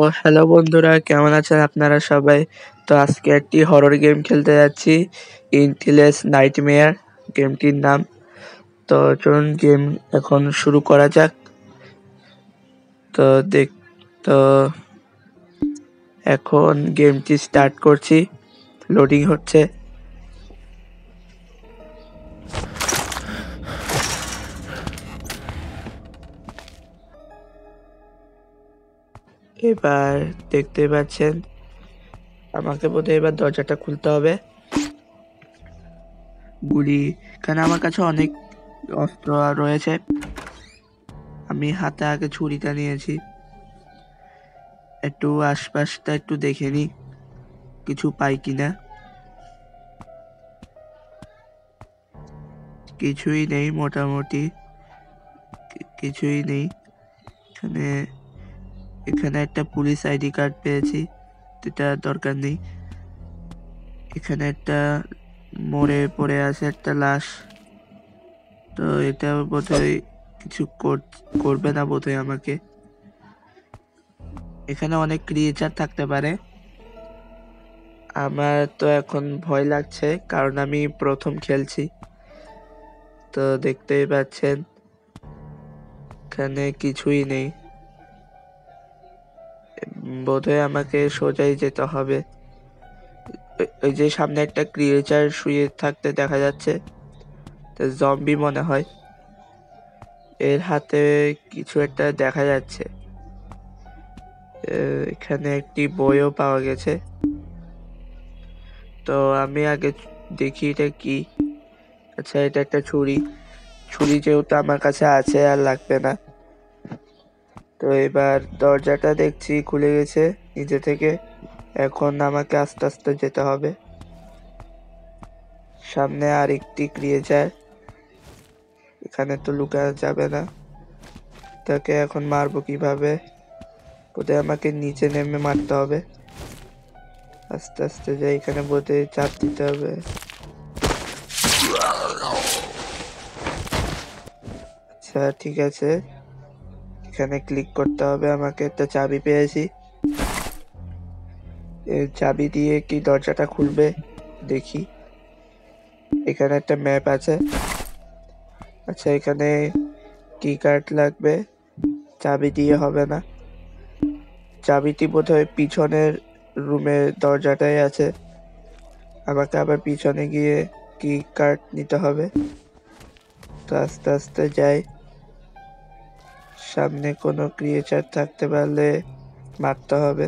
ও hello বন্ধুরা, কেমন আছেন আপনারা সবাই? তো আজকে একটি হরর গেম খেলতে যাচ্ছি, ইনটিলেস নাইটমেয়ার গেমটির নাম। তো চলুন গেম এখন শুরু করা যাক। তো তো এখন গেমটি স্টার্ট করছি, লোডিং হচ্ছে। এবার দেখতে পাচ্ছেন আমাকে বোধহয় এবার দরজাটা খুলতে হবে। গুলি, এখানে আমার কাছে অনেক অস্ত্র রয়েছে। আমি হাতে আগে ছুরিটা নিয়েছি। একটু আশপাশটা একটু দেখে নি, কিছু পাই কিনা। কিছুই নেই, মোটামুটি কিছুই নেই। এখানে একটা পুলিশ আইডি কার্ড পেয়েছি, এটা দরকার নেই। এখানে একটা মরে পড়ে আছে একটা লাশ, তো এটা বোধহয় কিছু করবে না বোধহয় আমাকে। এখানে অনেক ক্রিয়েচার থাকতে পারে। আমার তো এখন ভয় লাগছে, কারণ আমি প্রথম খেলছি। তো দেখতেই পাচ্ছেন এখানে কিছুই নেই। বোধহয় আমাকে সোজাই যেতে হবে। ওই যে সামনে একটা ক্রিয়েচার শুয়ে থাকতে দেখা যাচ্ছে, তো জম্বি মনে হয়। এর হাতে কিছু একটা দেখা যাচ্ছে। এখানে একটি বইও পাওয়া গেছে। তো আমি আগে দেখি এটা কি। আচ্ছা, এটা একটা ছুরি। ছুরি যেহেতু আমার কাছে আছে, আর লাগবে না। তো এবার দরজাটা দেখছি খুলে গেছে নিজে থেকে। এখন আমাকে আস্তে আস্তে যেতে হবে। সামনে আরেকটি ক্রিয়েচার, এখানে তো লুকানো যাবে না। তাকে এখন মারবো কিভাবে? বোধহয় আমাকে নিচে নেমে মারতে হবে। আস্তে আস্তে যাই, এখানে বোধহয় চাপ দিতে হবে। আচ্ছা ঠিক আছে, এখানে ক্লিক করতে হবে আমাকে। একটা চাবি পেয়েছি, এই চাবি দিয়ে কি দরজাটা খুলবে দেখি। এখানে একটা ম্যাপ আছে। আচ্ছা, এখানে কি কার্ড লাগবে, চাবি দিয়ে হবে না। চাবিটি বোধহয় পিছনের রুমের দরজাটাই আছে। আমাকে আবার পিছনে গিয়ে কি কার্ড নিতে হবে। তো আস্তে আস্তে যাই। সামনে কোনো ক্রিয়েচার থাকতে পারলে মারতে হবে।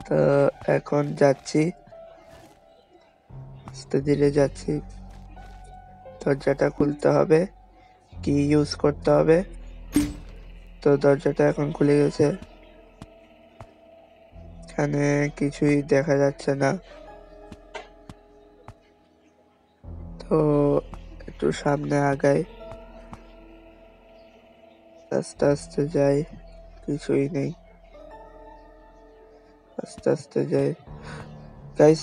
তো এখন যাচ্ছি, আস্তে ধীরে যাচ্ছি। দরজাটা খুলতে হবে, কি ইউজ করতে হবে। তো দরজাটা এখন খুলে গেছে। এখানে কিছুই দেখা যাচ্ছে না। তো একটু সামনে আগাই, আস্তে আস্তে যাই, কিছুই নেই। আস্তে আস্তে যাই। গাইস,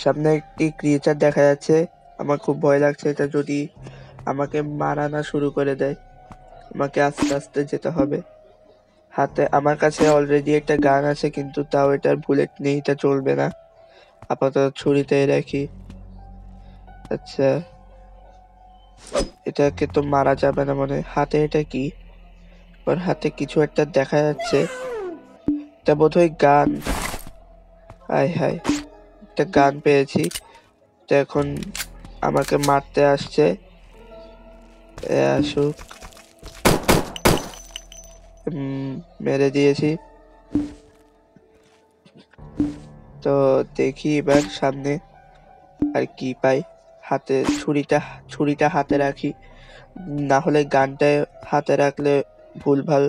সামনে একটি ক্রিয়েচার দেখা যাচ্ছে। আমার খুব ভয় লাগছে, এটা যদি আমাকে মারানো শুরু করে দেয়। আমাকে আস্তে আস্তে যেতে হবে। হাতে আমার কাছে অলরেডি একটা গান আছে, কিন্তু তাও এটার বুলেট নেই, এটা চলবে না। আপাতত ছুরিতে রাখি। আচ্ছা, এটাকে তো মারা যাবে না মনে হয়। হাতে এটা কি? ওর হাতে কিছু একটা দেখা যাচ্ছে, এটা বোধহয় গান। হায় হায়, একটা গান পেয়েছি। তো এখন আমাকে মারতে আসছে। আসুক। মেরে দিয়েছি। তো দেখি এবার সামনে আর কি পাই। হাতে ছুরিটা হাতে রাখি, না হলে গানটা হাতে রাখলে ভুলভাল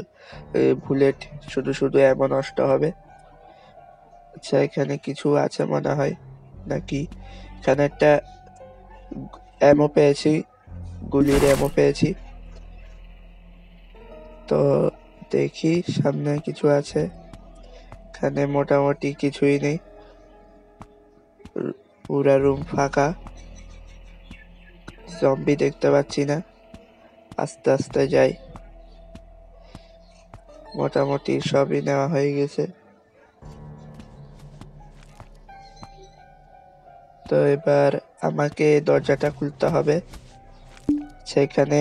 বুলেট শুধু শুধু এমন নষ্ট হবে। আচ্ছা, এখানে কিছু আছে মনে হয় নাকি। এখানে একটা অ্যামো পেয়েছি, গুলির অ্যামো পেয়েছি। তো দেখি সামনে কিছু আছে। এখানে মোটামুটি কিছুই নেই, পুরা রুম ফাঁকা। জম্বি দেখতে পাচ্ছি না। আস্তে আস্তে যাই। মোটামুটি সবই নেওয়া হয়ে গেছে। তো এবার আমাকে দরজাটা খুলতে হবে, সেখানে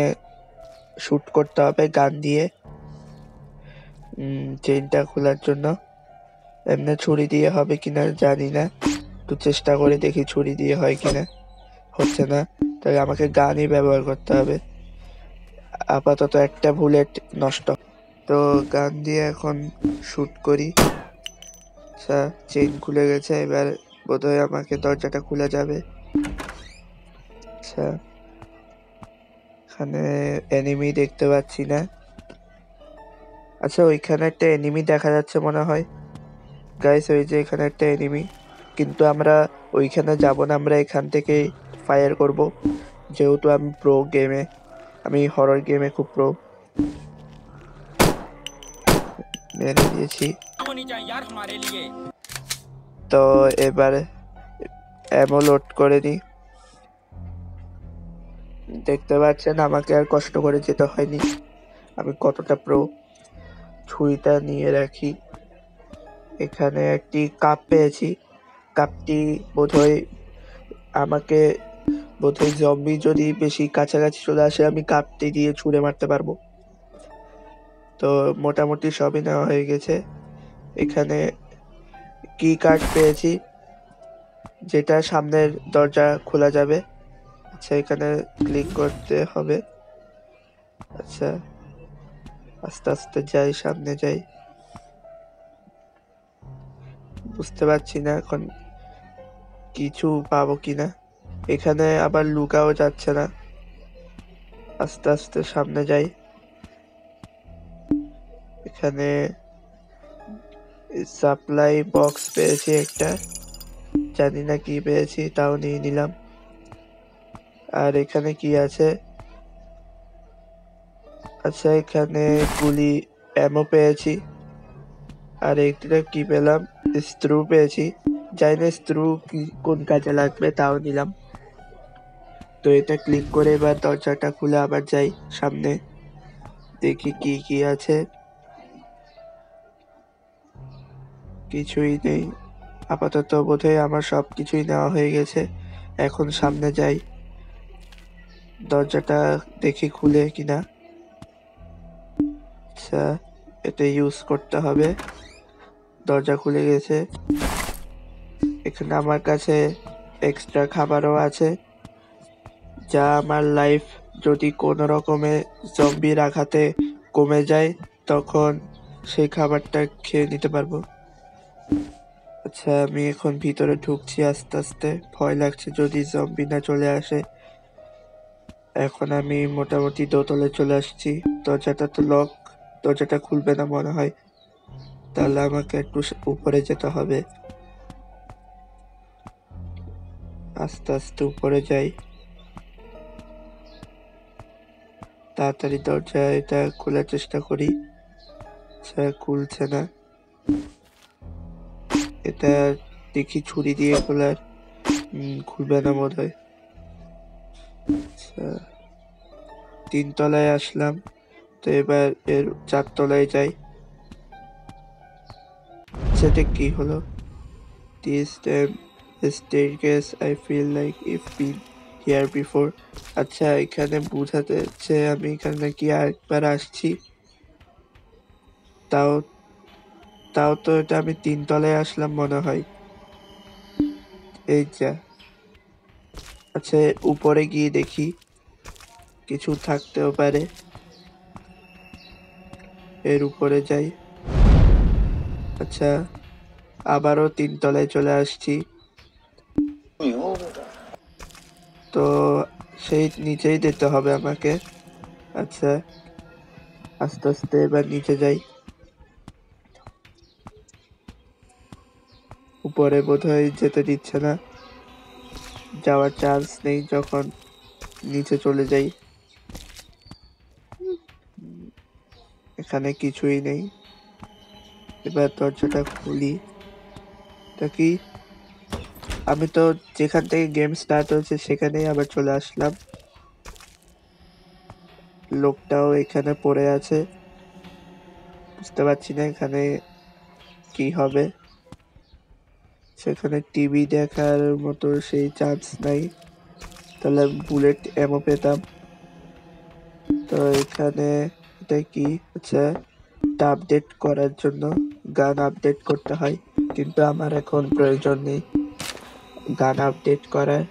শুট করতে হবে গান দিয়ে চেইনটা খোলার জন্য। এমনি ছুরি দিয়ে হবে কিনা জানি না, একটু চেষ্টা করে দেখি ছুরি দিয়ে হয় কিনা। হচ্ছে না, তাই আমাকে গানই ব্যবহার করতে হবে। আপাতত একটা বুলেট নষ্ট, তো গান দিয়ে এখন শুট করি। আচ্ছা, চেইন খুলে গেছে, এবার বোধহয় আমাকে দরজাটা খুলে যাবে। আচ্ছা, এখানে এনিমি দেখতে পাচ্ছি না। আচ্ছা, ওইখানে একটা এনিমি দেখা যাচ্ছে মনে হয়। গাইস, ওই যে এখানে একটা এনিমি, কিন্তু আমরা ওইখানে যাব না, আমরা এখান থেকে ফায়ার করব, যেহেতু আমি প্রো গেমে, আমি হরর গেমে খুব প্রো। মেরে দিয়েছি। তো এবার অ্যামো লোড করে নিই। দেখতে পাচ্ছেন আমাকে আর কষ্ট করে যেতে হয়নি, আমি কতটা প্রো। ছুরিটা নিয়ে রাখি। এখানে একটি কাপ পেয়েছি, কাপটি বোধহয় আমাকে জম্বি যদি বেশি কাছাকাছি চলে আসে, আমি কাপটি দিয়ে ছুঁড়ে মারতে পারবো। তো মোটামুটি সবই নেওয়া হয়ে গেছে। এখানে কি কার্ড পেয়েছি, যেটা সামনের দরজা খোলা যাবে। আচ্ছা, এখানে ক্লিক করতে হবে। আচ্ছা, আস্তে আস্তে যাই, সামনে যাই। বুঝতে পারছি না এখন কিছু পাবো কিনা। এখানে আবার লুকাও যাচ্ছে না। আস্তে আস্তে সামনে যাই। এখানে সাপ্লাই বক্স পেয়েছি একটা, জানি না কি পেয়েছি, তাও নিয়ে নিলাম। আর এখানে কি আছে? আচ্ছা, এখানে গুলি অ্যামো পেয়েছি। আর এইটা কি পেলাম? স্ক্রু পেয়েছি, জানি না স্ক্রু কি কোন কাজে লাগবে, তাও নিলাম। তো এটা ক্লিক করে এবার দরজাটা খুলে আবার যাই সামনে, দেখি কি কি আছে। কিছুই নেই আপাতত, বোধহয় আমার সব কিছুই নেওয়া হয়ে গেছে। এখন সামনে যাই, দরজাটা দেখি খুলে কিনা। আচ্ছা, এটা ইউজ করতে হবে। দরজা খুলে গেছে। এখানে আমার কাছে এক্সট্রা খাবারও আছে, যা আমার লাইফ যদি কোনো রকমে জম্বির আঘাতে কমে যায়, তখন সেই খাবারটা খেয়ে নিতে পারবো। আচ্ছা, আমি এখন ভিতরে ঢুকছি আস্তে আস্তে, ভয় লাগছে যদি জম্বি না চলে আসে। এখন আমি মোটামুটি দোতলে চলে আসছি। দরজাটা তো লক, দরজাটা খুলবে না মনে হয়, তাহলে আমাকে একটু উপরে যেতে হবে। আস্তে আস্তে উপরে যাই, তাড়াতাড়ি দরজা এটা খোলার চেষ্টা করি। আচ্ছা, খুলছে না। এটা দেখি ছুরি দিয়ে খোলার, খুলবে না বোধ হয়। আচ্ছা, 3 তলায় আসলাম, তো এবার এর 4 তলায় যাই। সেটা কি হলো? This damn staircase, I feel like I've been here before. আচ্ছা, এখানে বোঝাতে হচ্ছে আমি এখানে নাকি আরেকবার আসছি। তাও তাও তো এটা আমি 3 তলায় আসলাম মনে হয়। এই যা। আচ্ছা, উপরে গিয়ে দেখি কিছু থাকতেও পারে। এর উপরে যাই। আচ্ছা, আবারও 3 তলায় চলে আসছি। তো সেই নিচেই যেতে হবে আমাকে। আচ্ছা, আস্তে আস্তে এবার নিচে যাই। উপরে বোধহয় যেতে দিচ্ছে না, যাওয়ার চান্স নেই যখন নিচে চলে যাই। এখানে কিছুই নেই। এবার দরজাটা খুলি। তা কি, আমি তো যেখান থেকে গেম স্টার্ট হয়েছে সেখানেই আবার চলে আসলাম। লোকটাও এখানে পড়ে আছে, বুঝতে পারছি না এখানে কি হবে। সেখানে টিভি দেখার মতো সেই চান্স নাই, তাহলে বুলেট এমও পেতাম। তো এখানে এটা কি আচ্ছা, এটা আপডেট করার জন্য গান আপডেট করতে হয়, কিন্তু আমার এখন প্রয়োজন নেই গান আপডেট করার।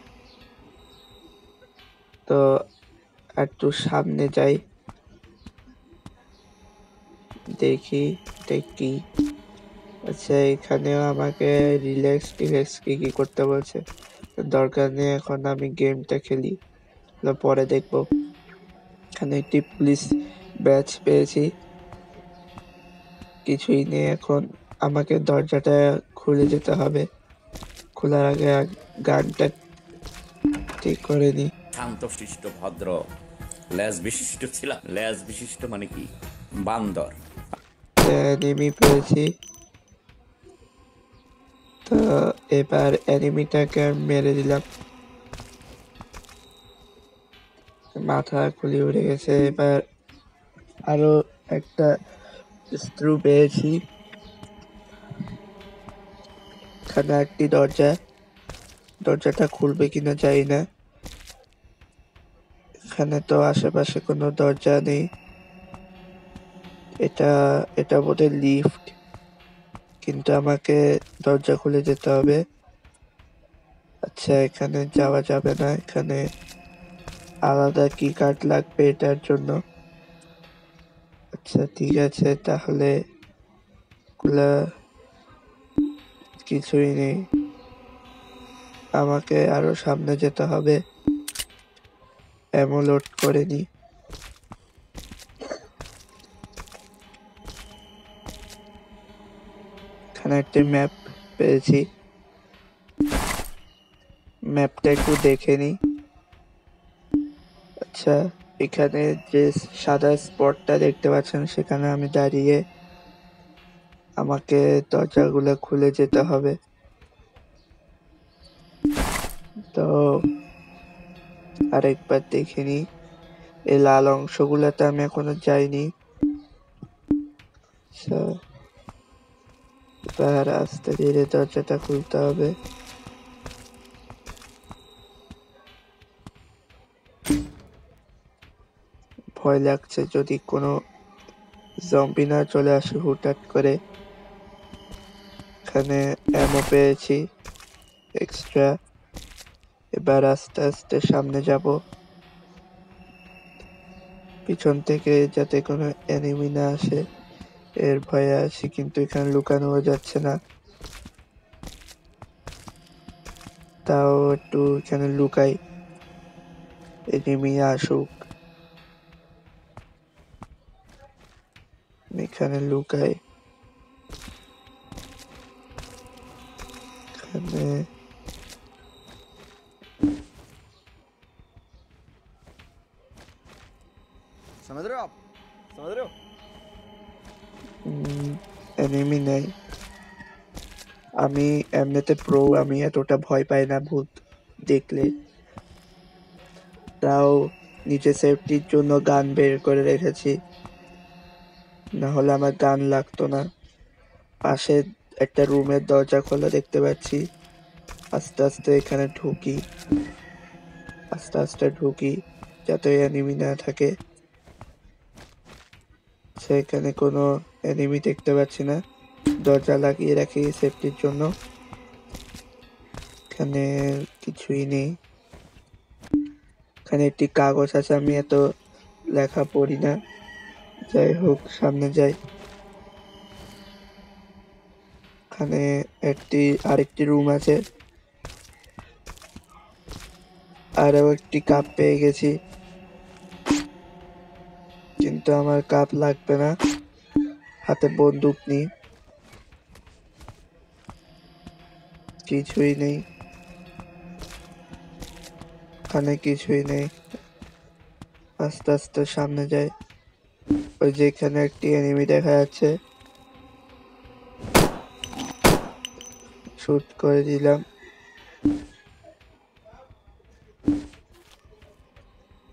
তো একটু সামনে যাই, দেখি এটা কি। আচ্ছা, এখানেও আমাকে রিল্যাক্স টিল্যাক্স কি করতে বলছে, দরকার নেই, এখন আমি গেমটা খেলি, পরে দেখবো। এখানে একটি পুলিশ ব্যাচ পেয়েছি, কিছুই নেই এখন, আমাকে দরজাটা খুলে যেতে হবে। খোলার আগে গানটা ঠিক করে নি। শান্তশিষ্ট ভদ্র লেজ বিশিষ্ট ছিলাম। লেজ বিশিষ্ট মানে কি? বান্দর। এনিমি পেয়েছি, তো এবার এনিমিটাকে মেরে দিলাম, মাথা খুলে উড়ে গেছে। এবার আরো একটা স্ক্রু পেয়েছি, এখানে একটি দরজাটা খুলবে কিনা জানি না। এখানে তো আশেপাশে কোনো দরজা নেই, এটা এটা বোধহয় লিফট, কিন্তু আমাকে দরজা খুলে যেতে হবে। আচ্ছা, এখানে যাওয়া যাবে না, এখানে আলাদা কি কার্ড লাগবে এটার জন্য। আচ্ছা ঠিক আছে, তাহলে কিছুই নেই, আমাকে আরো সামনে যেতে হবে, অ্যামো লোড করে নি। এখানে একটা ম্যাপ পেয়েছি, ম্যাপটা একটু দেখে নি। আচ্ছা, এখানে যে সাদা স্পটটা দেখতে পাচ্ছেন সেখানে আমি দাঁড়িয়ে, আমাকে দরজাগুলো খুলে যেতে হবে। তো আরেকবার দেখে নি, এই লাল অংশগুলোতে আমি এখনো যাইনি। আচ্ছা, এবার আস্তে ধীরে দরজাটা খুলতে হবে। ভয় লাগছে যদি কোনো জম্বি না চলে আসে হুটহাট করে। এখানে অ্যামো পেয়েছি এক্সট্রা, এবার আস্তে আস্তে সামনে যাব, পিছন থেকে যাতে কোনো এনিমি না আসে এর ভয়ে আছি, কিন্তু এখানে লুকানো যাচ্ছে না, তাও একটু এখানে লুকাই, এনিমি আসুক। এখানে লুকাই, এখানে এনিমি নেই। আমি এমনিতে প্রো, আমি এতটা ভয় পাই না ভূত দেখলে, তাও নিজে সেফটির জন্য গান বের করে রেখেছি, না হলে আমার গান লাগতো না। পাশে একটা রুমের দরজা খোলা দেখতে পাচ্ছি, আস্তে আস্তে এখানে ঢুকি, আস্তে আস্তে ঢুকি যাতে এনিমি না থাকে। সেখানে কোনো এনিমি দেখতে পাচ্ছি না, দরজা লাগিয়ে রাখি সেফটির জন্য। এখানে কিছুই নেই, এখানে একটি কাগজ আছে, আমি এত লেখা পড়ি না, যাই হোক সামনে যাই। এখানে আরেকটি রুম আছে, আরও একটি কাপ পেয়ে গেছি, কিন্তু আমার কাপ লাগবে না, হাতে বন্দুক নেই, কিছুই নেই, এখানে কিছুই নেই। আস্তে আস্তে সামনে যাই, ওই যে এখানে একটি এনিমি দেখা যাচ্ছে, শুট করে দিলাম।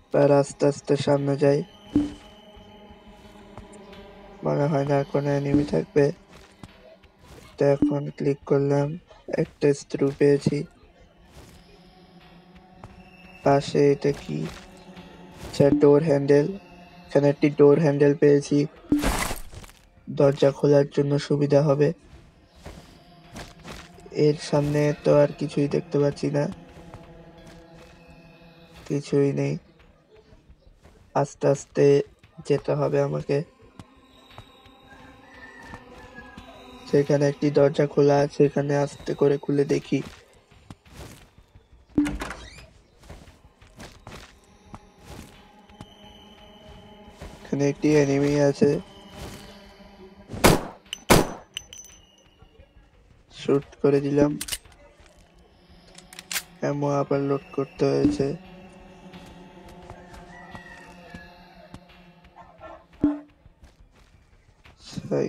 এবার আস্তে আস্তে সামনে যাই, মনে হয় না কোনো এনিমি থাকবে। তো এখন ক্লিক করলাম, একটা স্ক্রু পেয়েছি। পাশে এটা কি? আচ্ছা, ডোর হ্যান্ডেল। এখানে একটি ডোর হ্যান্ডেল পেয়েছি, দরজা খোলার জন্য সুবিধা হবে। এর সামনে তো আর কিছুই দেখতে পাচ্ছি না, কিছুই নেই। আস্তে আস্তে যেতে হবে আমাকে। সেখানে একটি দরজা খোলা আছে, এখানে আস্তে করে খুলে দেখি। এখানে একটি এনিমি আছে, শুট করে দিলাম। এমন আবার লোড করতে হয়েছে।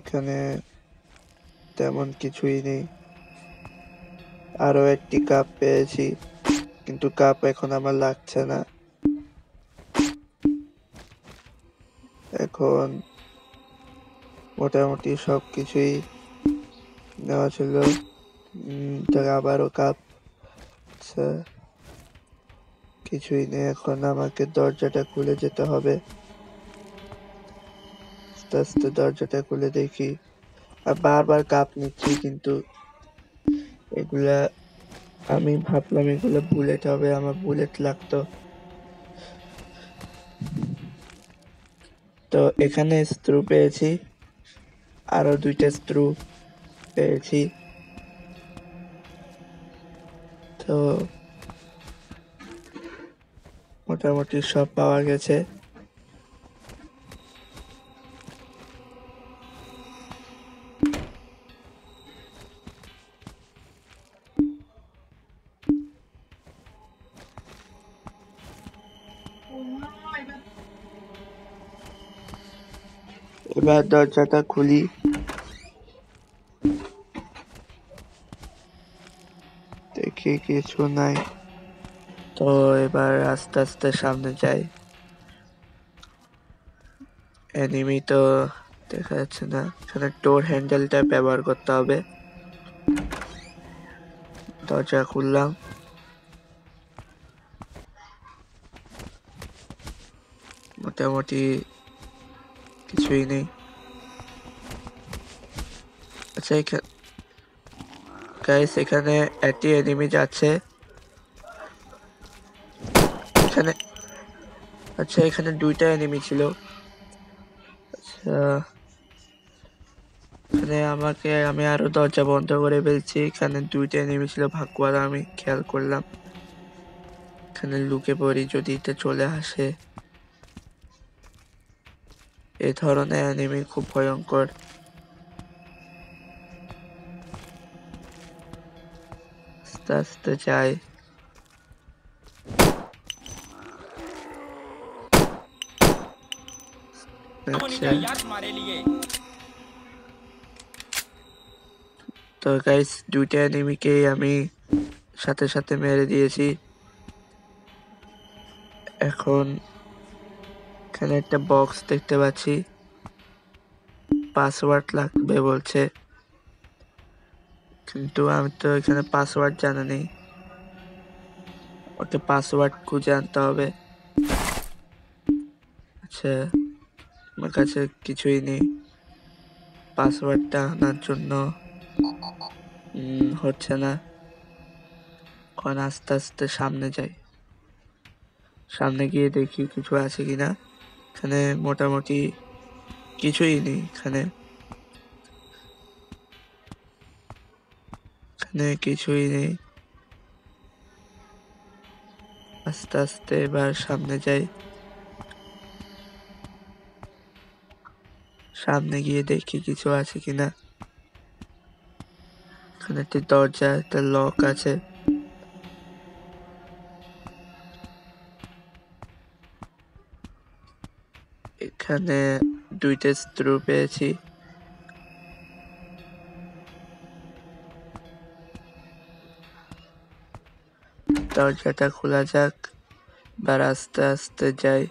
এখানে তেমন কিছুই নেই। আরো একটি কাপ পেয়েছি, কিন্তু কাপ এখন আমার লাগছে না। এখন মোটামুটি সবকিছুই নেওয়া ছিল। তো আবারও কাপ। আচ্ছা, কিছুই নেই। এখন আমাকে দরজাটা খুলে যেতে হবে। আস্তে আস্তে দরজাটা খুলে দেখি, আর বারবার কাপ নিচ্ছি, কিন্তু এগুলা আমি ভাবলাম এগুলো বুলেট হবে, আমার বুলেট লাগতো। তো এখানে স্ক্রু পেয়েছি, আরো দুইটা স্ক্রু পেয়েছি। তো মোটামুটি সব পাওয়া গেছে। এবার দরজাটা খুলি। দেখি কিছু নাই। তো এবার আস্তে আস্তে সামনে যাই। এনিমি তো দেখা যাচ্ছে না। এখানে ডোর হ্যান্ডেলটা ব্যবহার করতে হবে। দরজা খুললাম, মোটামুটি কিছুই নেই। আচ্ছা, গাইস এখানে একটি এনিমি যাচ্ছে। এখানে আচ্ছা, এখানে দুইটা এনিমি ছিল। আচ্ছা, এখানে আমি আরো দরজা বন্ধ করে ফেলছি। এখানে দুইটা এনিমি ছিল, ভাগ্য ভালো আমি খেয়াল করলাম। এখানে লুকে পড়ি যদি এটা চলে আসে। এই ধরনের এনিমি খুব ভয়ঙ্কর। আস্তে আস্তে যাই। আচ্ছা, তো গাইস দুইটা এনিমিকেই আমি সাথে সাথে মেরে দিয়েছি। এখন এখানে একটা বক্স দেখতে পাচ্ছি, পাসওয়ার্ড লাগবে বলছে, কিন্তু আমি তো এখানে পাসওয়ার্ড জানা নেই। ওকে পাসওয়ার্ড খুঁজে আনতে হবে। আচ্ছা, আমার কাছে কিছুই নেই পাসওয়ার্ডটা আনার জন্য। হচ্ছে না। এখন আস্তে আস্তে সামনে যাই। সামনে গিয়ে দেখি কিছু আছে কিনা। এখানে মোটামুটি কিছুই নেই। এখানে কিছুই নেই। আস্তে আস্তে এবার সামনে যাই। সামনে গিয়ে দেখি কিছু আছে কিনা। এখানে একটি দরজা, একটা লক আছে। এখানে দুইটা স্ক্রু পেয়েছি। দরজাটা খোলা যাক। এবার আস্তে আস্তে যাই,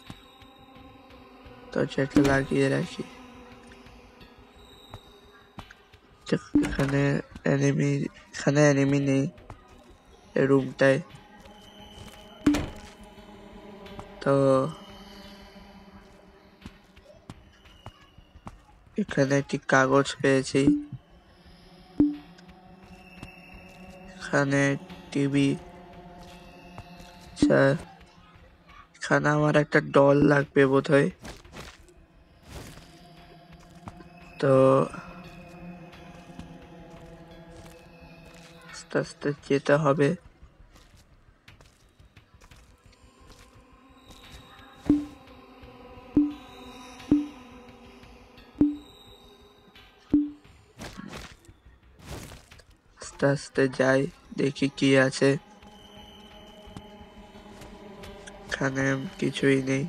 দরজাটা লাগিয়ে রাখি। এখানে এনিমি এখানে এনিমি নেই এই রুমটায়। তো এখানে একটি কাগজ পেয়েছি, এখানে টিভি। আচ্ছা, এখানে আমার একটা ডল লাগবে বোধহয়। তো আস্তে আস্তে যেতে হবে। আস্তে আস্তে যাই, দেখি কি আছে। এখানে কিছুই নেই।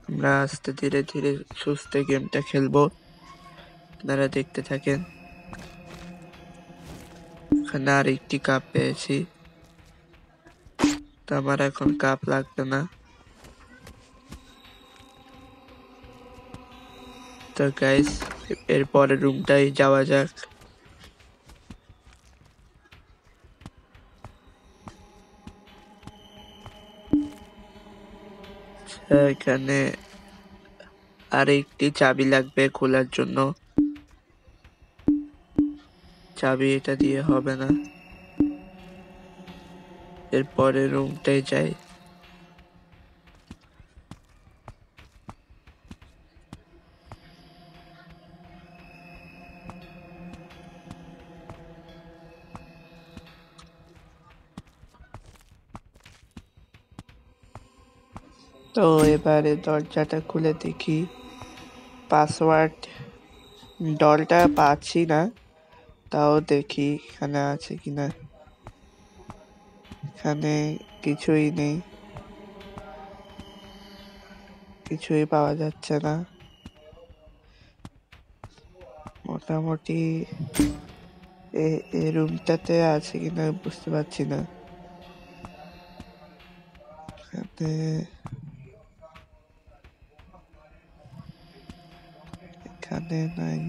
আমরা আস্তে ধীরে ধীরে সুস্থে গেমটা খেলবো, আপনারা দেখতে থাকেন। এখানে আর একটি কাপ পেয়েছি, তো আমার এখন কাপ লাগবে না। তো গাইস, এরপরে রুমটাই যাওয়া যাক। এখানে আর একটি চাবি লাগবে খোলার জন্য। চাবি এটা দিয়ে হবে না, এরপরে রুমটাই যাই। তো এবারে দরজাটা খুলে দেখি পাসওয়ার্ড ডলটা পাচ্ছি না, তাও দেখি এখানে আছে কিনা। এখানে কিছুই নেই, কিছুই পাওয়া যাচ্ছে না। মোটামুটি এই রুমটাতে আছে কিনা বুঝতে পারছি না। এখানে এখানে নাই।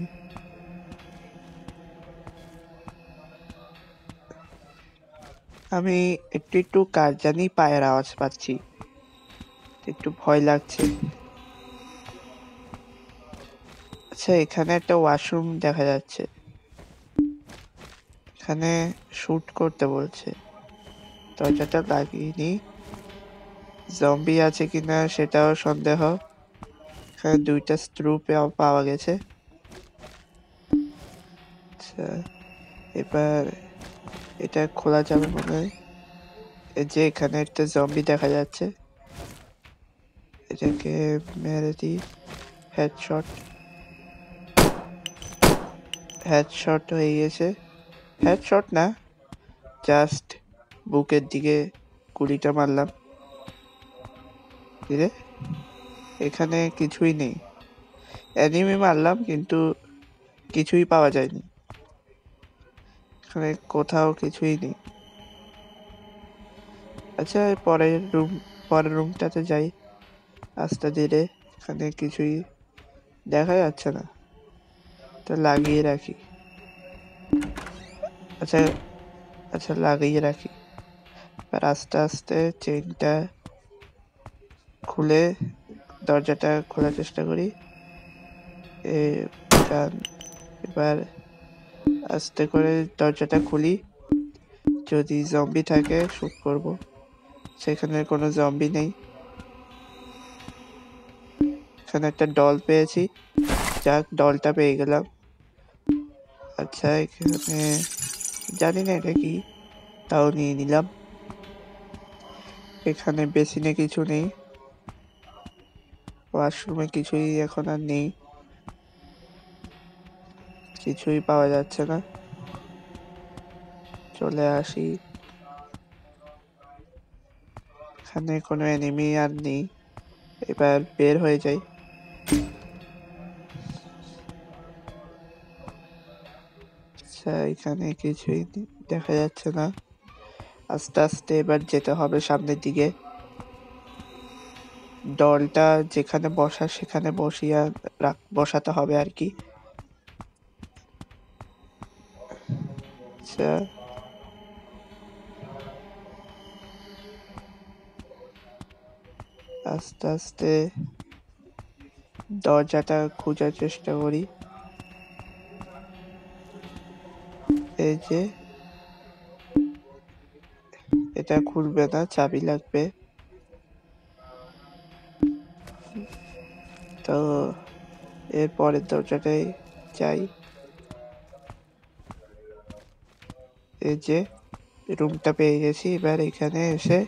আমি একটু একটু কার জানি পায়ের আওয়াজ পাচ্ছি, একটু ভয় লাগছে। আচ্ছা, এখানে একটা ওয়াশরুম দেখা যাচ্ছে, এখানে শুট করতে বলছে। দরজাটা লাগিয়ে জম্বি আছে কিনা সেটাও সন্দেহ। এখানে দুইটা স্ক্রু পাওয়া গেছে। আচ্ছা, এবার এটা খোলা যাবে মনে হয়। এই যে এখানে একটা জম্বি দেখা যাচ্ছে, এটাকে মেরে দিই। হেডশট, হেডশট হয়ে গেছে। হেডশট না, জাস্ট বুকের দিকে গুলিটা মারলাম। রে, এখানে কিছুই নেই। এনিমি মারলাম কিন্তু কিছুই পাওয়া যায়নি, এখানে কোথাও কিছুই নেই। আচ্ছা, পরের রুমটাতে যাই আস্তে ধীরে। এখানে কিছুই দেখা যাচ্ছে না, তো লাগিয়ে রাখি। আচ্ছা আচ্ছা, লাগিয়ে রাখি। এবার আস্তে আস্তে চেইনটা খুলে দরজাটা খোলার চেষ্টা করি। এবার আস্তে করে দরজাটা খুলি, যদি জম্বি থাকে শুট করব। সেখানে কোনো জম্বি নেই। এখানে একটা ডল পেয়েছি, যাক ডলটা পেয়ে গেলাম। আচ্ছা, এখানে জানি না এটা কি, তাও নিয়ে নিলাম। এখানে বেসিনে কিছু নেই, ওয়াশরুমে কিছুই এখন আর নেই, কিছুই পাওয়া যাচ্ছে না। চলে আসি, এখানে কোনো এনিমি আর নেই। এবার বের হয়ে যাই। আচ্ছা, এখানে কিছুই নেই। দেখা যাচ্ছে না। আস্তে আস্তে এবার যেতে হবে সামনের দিকে। ডলটা যেখানে বসা সেখানে বসাতে হবে আর কি। আচ্ছা, আস্তে আস্তে দরজাটা খোঁজার চেষ্টা করি। এই যে, এটা খুলবে না, চাবি লাগবে। তো এর পরের দরজাটাই যাই। এই যে রুমটা পেয়ে গেছি। এবার এখানে এসে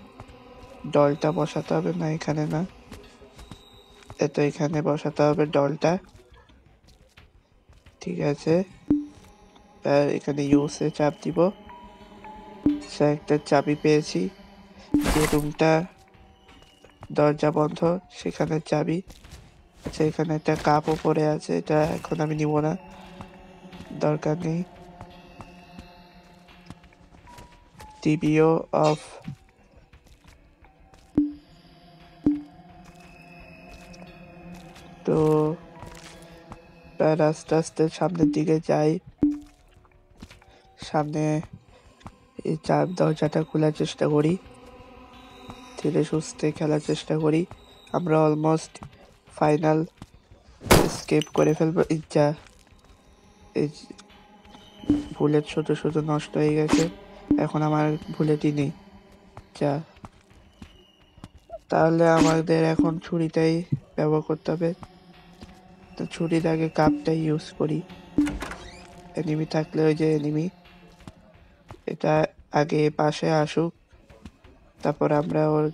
ডলটা বসাতে হবে, না এখানে না, তো এখানে বসাতে হবে ডলটা। ঠিক আছে, আর এখানে ইউসে চাপ দিব। আচ্ছা, একটা চাবি পেয়েছি। যে রুমটা দরজা বন্ধ সেখানে চাবি। আচ্ছা, এখানে একটা কাপও পড়ে আছে, এটা এখন আমি নিব না, দরকার নেই। টিভিও অফ। তো আস্তে আস্তে সামনের দিকে যাই। সামনে এই দরজাটা খোলার চেষ্টা করি, ধীরে সুস্থে খেলার চেষ্টা করি। আমরা অলমোস্ট ফাইনাল স্কেপ করে ফেলবো। যা, এই বুলেট শুধু শুধু নষ্ট হয়ে গেছে, এখন আমার বুলেটই নেই। যা, তাহলে আমাদের এখন ছুরিটাই ব্যবহার করতে হবে। তো ছুরির আগে কাপটাই ইউজ করি। এনিমি থাকলে, ওই যে এনিমি, এটা আগে পাশে আসুক, তারপর আমরা ওর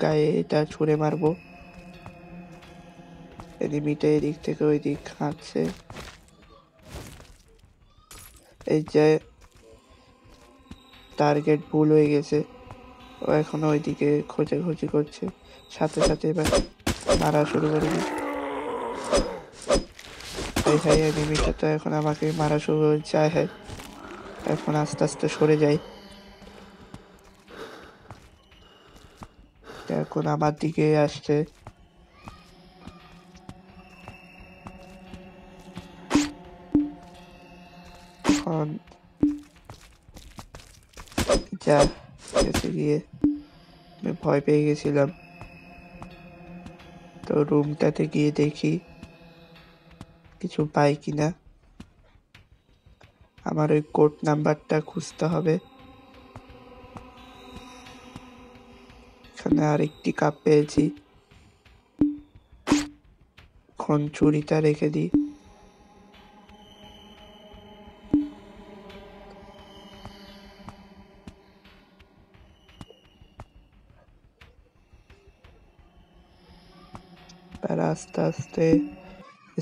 গায়ে এটা ছুঁড়ে মারবো। এনিমিটা এদিক থেকে ওই দিক হাঁটছে। এই যে টার্গেট ভুল হয়ে গেছে, ও এখন ওইদিকে খোঁজাখুঁজি করছে। সাথে সাথে এবার মারা শুরু করে দিই। হ্যাঁ, এনিমিটা তো এখন আমাকে মারা শুরু হয়েছে। হ্যাঁ, এখন আস্তে আস্তে সরে যাই। এখন আমার দিকে আসছে। এখন যা, গেছে গিয়ে আমি ভয় পেয়ে গেছিলাম। তো রুমটাতে গিয়ে দেখি কিছু পাই কিনা। আমার ওই কোড নাম্বারটা খুঁজতে হবে। এখানে আরেকটি কাপ পেয়েছি, এখন চুরিটা রেখে দিই। আর আস্তে আস্তে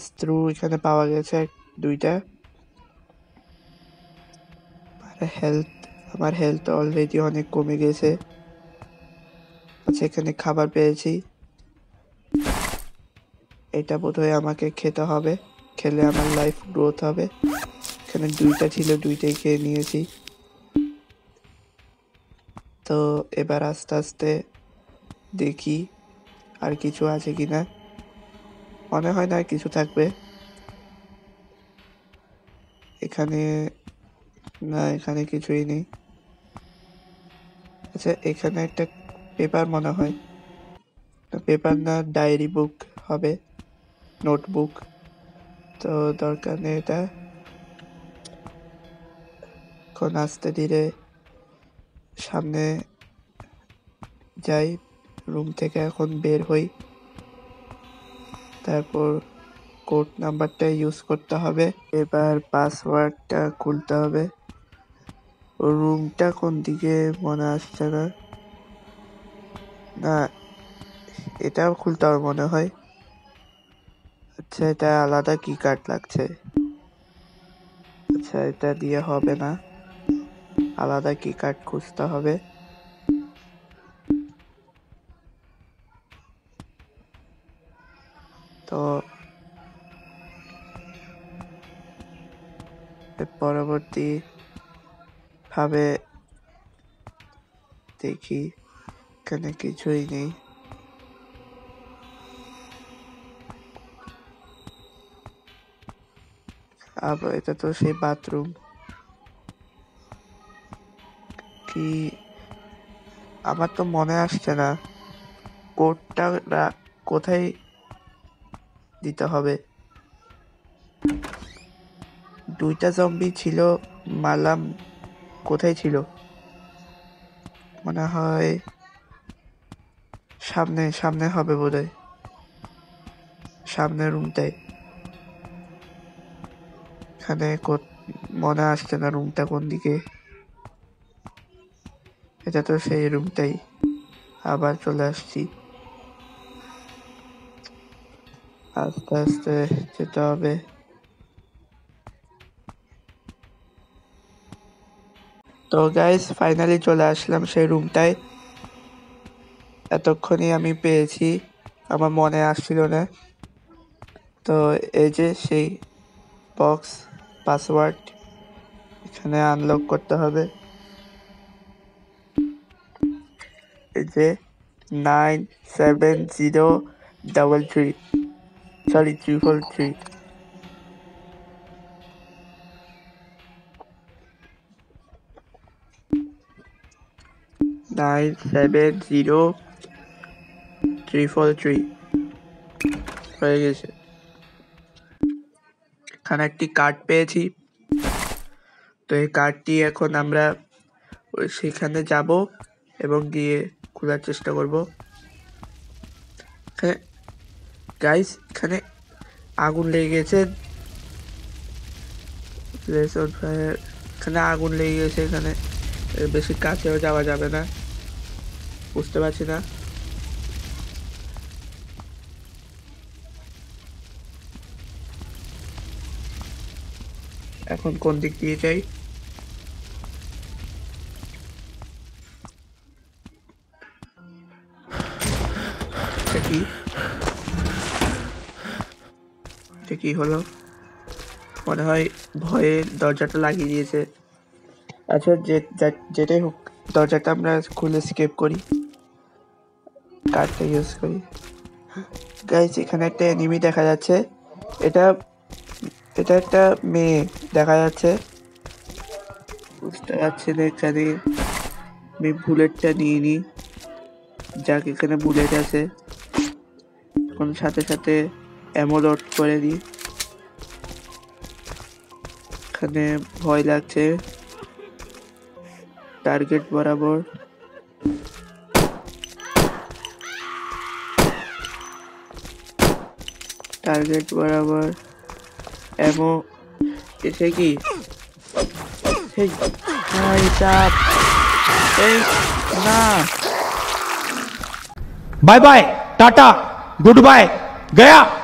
স্ক্রু এখানে পাওয়া গেছে দুইটা। আমার হেলথ অলরেডি অনেক কমে গেছে। আচ্ছা, এখানে খাবার পেয়েছি, এটা বোধহয় আমাকে খেতে হবে, খেলে আমার লাইফ গ্রোথ হবে। এখানে দুইটা ছিল, দুইটাই খেয়ে নিয়েছি। তো এবার আস্তে আস্তে দেখি আর কিছু আছে কিনা। মনে হয় না কিছু থাকবে এখানে। না, এখানে কিছুই নেই। আচ্ছা, এখানে একটা পেপার মনে হয়, পেপার না, ডায়েরি বুক হবে, নোটবুক। তো দরকার নেই এটা। এখন আস্তে ধীরে সামনে যাই, রুম থেকে এখন বের হই। তারপর কোড নাম্বারটা ইউজ করতে হবে। এবার পাসওয়ার্ডটা খুলতে হবে। রুমটা কোন দিকে মনে আসছে না। না, এটাও খুলতে হবে মনে হয়। আচ্ছা, এটা আলাদা কি কার্ড লাগছে। আচ্ছা, এটা দিয়ে হবে না, আলাদা কি কার্ড খুঁজতে হবে। তো এর পরবর্তী ভাবে দেখি এখানে কিছুই নেই। আবার এটা তো সেই বাথরুম। কি আমার তো মনে আসছে না কোডটা কোথায় দিতে হবে। 2টা জম্বি ছিল, মারলাম, কোথায় ছিল? মনে হয় সামনে সামনে হবে বোধহয়, সামনের রুমটাই। এখানে মনে আসছে না রুমটা কোন দিকে। এটা তো সেই রুমটাই। আবার চলে আসছি, আস্তে আস্তে যেতে হবে। তো গাইস ফাইনালি চলে আসলাম সেই রুমটায়। এতক্ষণই আমি পেয়েছি, আমার মনে আসছিল না। তো এই যে সেই বক্স, পাসওয়ার্ড এখানে আনলক করতে হবে। এই যে 97033, সরি 343। 9703343 হয়ে গেছে। এখানে একটি কার্ড পেয়েছি। তো এই কার্ডটি এখন আমরা সেখানে যাব এবং গিয়ে খোলার চেষ্টা করব। গাইস এখানে আগুন লেগে গেছে, এখানে আগুন লেগে গেছে। এখানে বেশি কাছেও যাওয়া যাবে না, বুঝতে পারছি না। এখন কোন দিক দিয়ে যাই? কি হলো? মনে হয় ভয়ে দরজাটা লাগিয়ে দিয়েছে। আচ্ছা যেটাই হোক, দরজাটা আমরা খুলে স্কেপ করি, কার্ডটা ইউজ করি। গাইস এখানে একটা এনিমি দেখা যাচ্ছে। এটা একটা মেয়ে দেখা যাচ্ছে, বুঝতে পারছি না। এখানে আমি বুলেটটা নিয়ে নিই, যাক এখানে বুলেট আছে। এখন সাথে সাথে অ্যামো লোড করে দিই। এখানে ভয় লাগছে, টার্গেট বরাবর। অ্যামো এসে কি চাপ। এই না, bye bye tata goodbye गया।